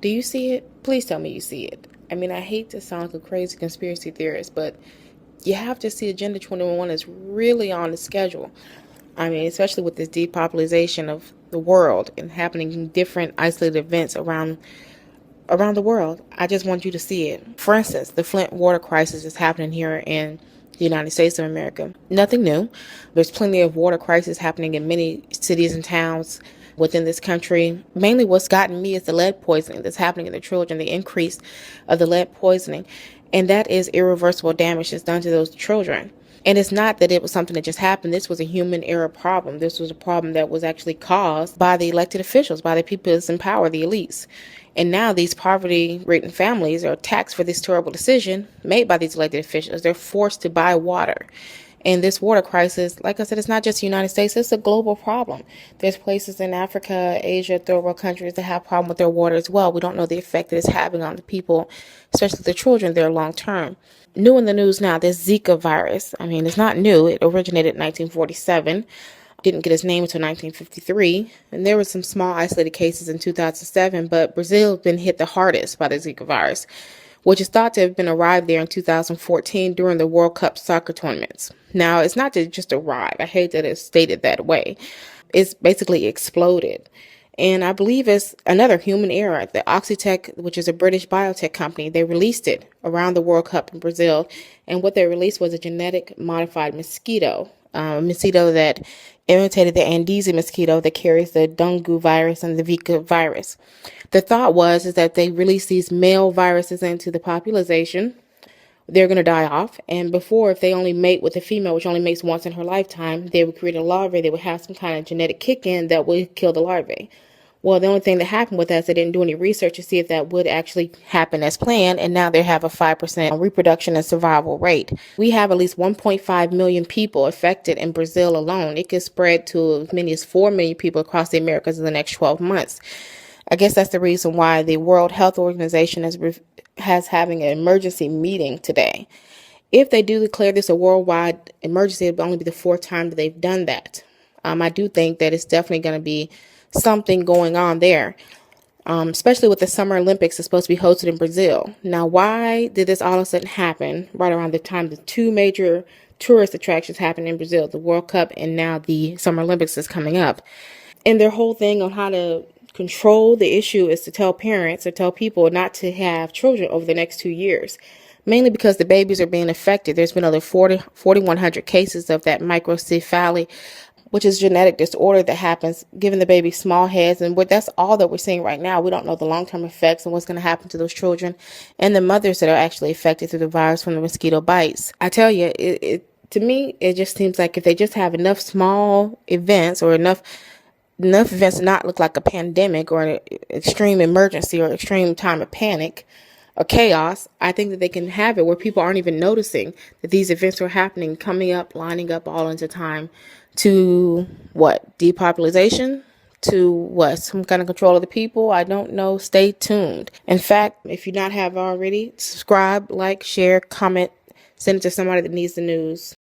Do you see it? Please tell me you see it. I mean, I hate to sound like a crazy conspiracy theorist, but you have to see Agenda 21 is really on the schedule. I mean, especially with this depopulation of the world and happening in different isolated events around the world. I just want you to see it. For instance, the Flint water crisis is happening here in the United States of America. Nothing new. There's plenty of water crisis happening in many cities and towns within this country. Mainly what's gotten me is the lead poisoning that's happening in the children, the increase of the lead poisoning. And that is irreversible damage that's done to those children. And it's not that it was something that just happened. This was a human error problem. This was a problem that was actually caused by the elected officials, by the people in power, the elites. And now these poverty-ridden families are taxed for this terrible decision made by these elected officials. They're forced to buy water. And this water crisis, like I said, it's not just the United States, it's a global problem. There's places in Africa, Asia, third world countries that have a problem with their water as well. We don't know the effect that it's having on the people, especially the children there long term. New in the news now, this Zika virus. I mean, it's not new. It originated in 1947. Didn't get its name until 1953. And there were some small isolated cases in 2007, but Brazil has been hit the hardest by the Zika virus, which is thought to have been arrived there in 2014 during the World Cup soccer tournaments. Now, it's not to just arrive. I hate that it's stated that way. It's basically exploded. And I believe it's another human error. The Oxitec, which is a British biotech company, they released it around the World Cup in Brazil. And what they released was a genetic modified mosquito, a mosquito that imitated the Aedes mosquito that carries the dengue virus and the Zika virus. The thought is that they release these male viruses into the population. They're going to die off. And before, if they only mate with a female, which only mates once in her lifetime, they would create a larvae. They would have some kind of genetic kick in that would kill the larvae. Well, the only thing that happened with that is they didn't do any research to see if that would actually happen as planned. And now they have a 5% reproduction and survival rate. We have at least 1.5 million people affected in Brazil alone. It could spread to as many as 4 million people across the Americas in the next 12 months. I guess that's the reason why the World Health Organization has having an emergency meeting today. If they do declare this a worldwide emergency, it will only be the fourth time that they've done that. I do think that it's definitely going to be something going on there, especially with the Summer Olympics is supposed to be hosted in Brazil. Now, why did this all of a sudden happen right around the time the two major tourist attractions happen in Brazil, the World Cup and now the Summer Olympics is coming up? And their whole thing on how to control the issue is to tell parents or tell people not to have children over the next 2 years, mainly because the babies are being affected. There's been over 4,100 cases of that microcephaly, which is a genetic disorder that happens giving the baby small heads. And that's all that we're seeing right now. We don't know the long-term effects and what's going to happen to those children and the mothers that are actually affected through the virus from the mosquito bites. I tell you, to me, it just seems like if they just have enough small events or enough events to not look like a pandemic or an extreme emergency or extreme time of panic or chaos, I think that they can have it where people aren't even noticing that these events are happening, coming up, lining up all into time to what? Depopulation? To what? Some kind of control of the people? I don't know. Stay tuned. In fact, if you not have already, subscribe, like, share, comment, send it to somebody that needs the news.